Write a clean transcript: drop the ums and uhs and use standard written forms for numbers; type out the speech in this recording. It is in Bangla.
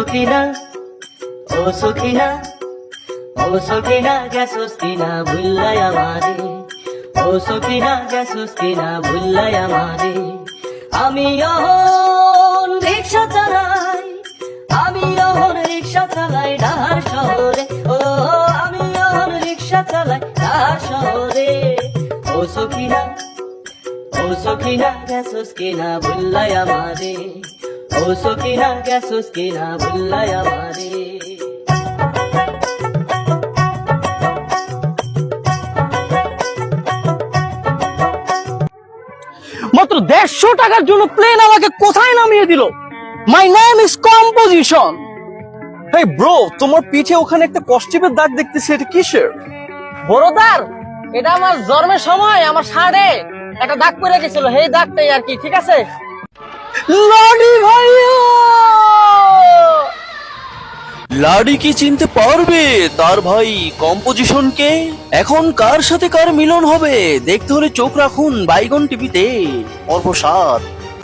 সখিনা ও সখিনা ও সখিনা গেছস কিনা ভুল্লাই আমারে ও সখিনা গেছস কিনা ভুল্লাই আমারে আমি অহন রিক্সা চালাই আমি অহন রিক্সা চালাই ঢাকার শহরে ও আমি অহন রিক্সা চালাই ঢাকার শহরে ও সখিনা গেছস কিনা ভুল্লাই আমারে ও সখিনা গেছস কিনা ভুল্লাই আমারে মাত্র 150 টাকার জন্য প্লেন আমাকে কোথায় নামিয়ে দিল। My name is composition. Hey bro, তোমার পিঠে ওখানে একটা কষ্টিপের দাগ দেখতেছি, এটা কিসের? বড়দার, এটা আমার জন্মের সময় আমার শার্টে একটা দাগ পড়ে গেছিল, সেই দাগটাই আর কি। ঠিক আছে লডি ভাইয়া, লাডি কি চিনতে পারবে তার ভাই কম্পোজিশনকে? এখন কার সাথে কার মিলন হবে দেখতে হলে চোখ রাখুন বাইগন টিভিতে। পর্ব 7।